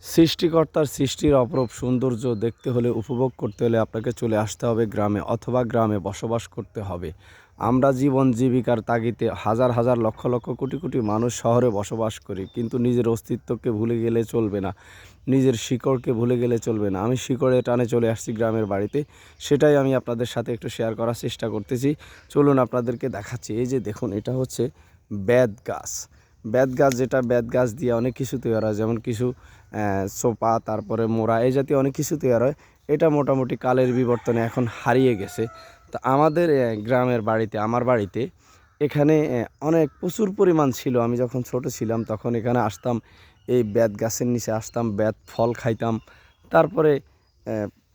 সৃষ্টিকর্তার সৃষ্টির অপরূপ সৌন্দর্য দেখতে হলে, উপভোগ করতে হলে আপনাকে চলে আসতে হবে গ্রামে, অথবা গ্রামে বসবাস করতে হবে। আমরা জীবন জীবিকার তাগিদে হাজার হাজার লক্ষ লক্ষ কোটি কোটি মানুষ শহরে বসবাস করি, কিন্তু নিজের অস্তিত্বকে ভুলে গেলে চলবে না, নিজের শিকড়কে ভুলে গেলে চলবে না। আমি শিকড়ে টানে চলে আসছি গ্রামের বাড়িতে, সেটাই আমি আপনাদের সাথে একটু শেয়ার করার চেষ্টা করতেছি। চলুন আপনাদেরকে দেখাচ্ছি। এই যে দেখুন, এটা হচ্ছে বেত গাছ। বেত গাছ, যেটা বেত গাছ দিয়ে অনেক কিছু তৈরি হয়, যেমন কিছু সোফা, তারপরে মোড়া, এই জাতীয় অনেক কিছু তৈরি হয়। এটা মোটামুটি কালের বিবর্তনে এখন হারিয়ে গেছে। তো আমাদের গ্রামের বাড়িতে, আমার বাড়িতে এখানে অনেক প্রচুর পরিমাণ ছিল। আমি যখন ছোট ছিলাম তখন এখানে আসতাম, এই বেত গাছের নিচে আসতাম, বেত ফল খাইতাম। তারপরে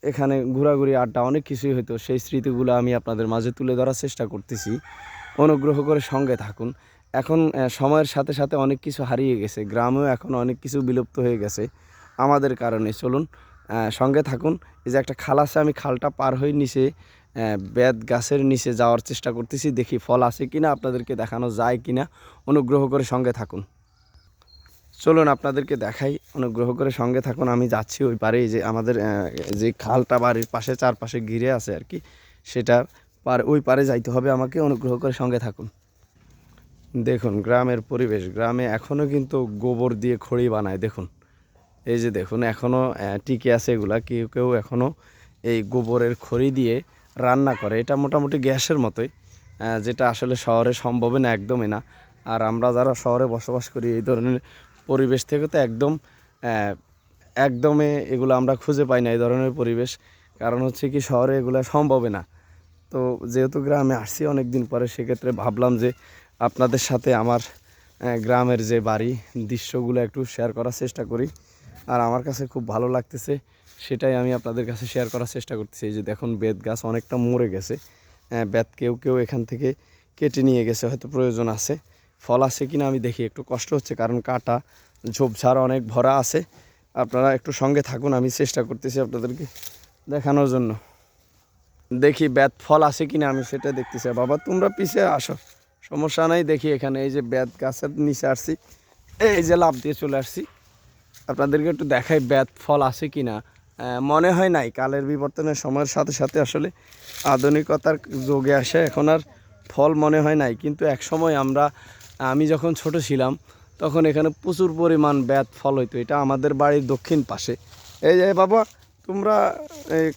এখানে ঘোরাঘুরি, আড্ডা, অনেক কিছুই হতো। সেই স্মৃতিগুলো আমি আপনাদের মাঝে তুলে ধরার চেষ্টা করতেছি। অনুগ্রহ করে সঙ্গে থাকুন। এখন সময়ের সাথে সাথে অনেক কিছু হারিয়ে গেছে, গ্রামেও এখন অনেক কিছু বিলুপ্ত হয়ে গেছে আমাদের কারণে। চলুন সঙ্গে থাকুন। এই যে একটা খাল আছে, আমি খালটা পার হয়ে নিচে বেত গাছের নিচে যাওয়ার চেষ্টা করতেছি, দেখি ফল আছে কিনা, আপনাদেরকে দেখানো যায় কিনা। অনুগ্রহ করে সঙ্গে থাকুন। চলুন আপনাদেরকে দেখাই, অনুগ্রহ করে সঙ্গে থাকুন। আমি যাচ্ছি ওই পারে, যে আমাদের যে খালটা বাড়ির পাশে চারপাশে ঘিরে আছে আর কি, সেটার ওই পারে যাইতে হবে আমাকে। অনুগ্রহ করে সঙ্গে থাকুন। দেখুন গ্রামের পরিবেশ, গ্রামে এখনও কিন্তু গোবর দিয়ে খড়ি বানায়। দেখুন, এই যে দেখুন, এখনও টিকে আছে এগুলা। কেউ কেউ এখনও এই গোবরের খড়ি দিয়ে রান্না করে। এটা মোটামুটি গ্যাসের মতোই, যেটা আসলে শহরে সম্ভব না, একদমই না। আর আমরা যারা শহরে বসবাস করি, এই ধরনের পরিবেশ থেকে তো একদমই এগুলো আমরা খুঁজে পাই না, এই ধরনের পরিবেশ। কারণ হচ্ছে কি, শহরে এগুলো সম্ভবই না। তো যেহেতু গ্রামে আসছি অনেক দিন পরে, সেক্ষেত্রে ভাবলাম যে আপনাদের সাথে আমার গ্রামের যে বাড়ি দৃশ্যগুলো একটু শেয়ার করার চেষ্টা করি। আর আমার কাছে খুব ভালো লাগতেছে, সেটাই আমি আপনাদের কাছে শেয়ার করার চেষ্টা করতেছি। এই যে দেখুন, বেত গাছ অনেকটা মরে গেছে। বেত কেউ কেউ এখান থেকে কেটে নিয়ে গেছে, হয়তো প্রয়োজন আছে। ফল আছে কিনা আমি দেখি, একটু কষ্ট হচ্ছে কারণ কাটা ঝোপঝাড় অনেক ভরা আছে। আপনারা একটু সঙ্গে থাকুন, আমি চেষ্টা করতেছি আপনাদেরকে দেখানোর জন্য। দেখি বেত ফল আছে কিনা, আমি সেটা দেখতেছি। বাবা তোমরা পিছিয়ে আসো, সমস্যা নাই। দেখি এখানে এই যে বেত গাছের নিচে আসছি, এই যে লাফ দিয়ে চলে আসছি। আপনাদেরকে একটু দেখাই বেত ফল আছে কিনা। মনে হয় নাই, কালের বিবর্তনের সময়ের সাথে সাথে আসলে আধুনিকতার যোগে আসে, এখন আর ফল মনে হয় নাই। কিন্তু এক সময় আমি যখন ছোট ছিলাম তখন এখানে প্রচুর পরিমাণ বেত ফল হইতো। এটা আমাদের বাড়ির দক্ষিণ পাশে। এই যে বাবা, তোমরা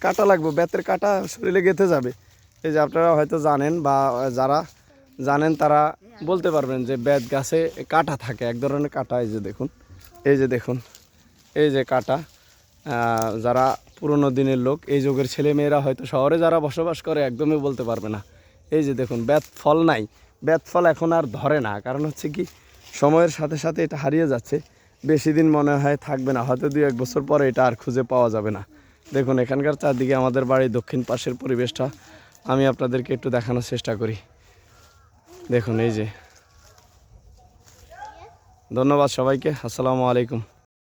কাটা লাগবে, বেতের কাটা শরীরে গেঁথে যাবে। এই যে আপনারা হয়তো জানেন, বা যারা জানেন তারা বলতে পারবেন যে বেত গাছে কাটা থাকে, এক ধরনের কাটা। এই যে দেখুন, এই যে দেখুন, এই যে কাটা। যারা পুরনো দিনের লোক, এই যুগের ছেলেমেয়েরা হয়তো শহরে যারা বসবাস করে একদমই বলতে পারবে না। এই যে দেখুন, বেত ফল নাই, বেত ফল এখন আর ধরে না। কারণ হচ্ছে কি, সময়ের সাথে সাথে এটা হারিয়ে যাচ্ছে। বেশি দিন মনে হয় থাকবে না, হয়তো 2-1 বছর পরে এটা আর খুঁজে পাওয়া যাবে না। দেখুন এখানকার চারদিকে আমাদের বাড়ির দক্ষিণ পাশের পরিবেশটা আমি আপনাদেরকে একটু দেখানোর চেষ্টা করি। দেখুন এই যে, ধন্যবাদ সবাইকে, আসসালামু আলাইকুম।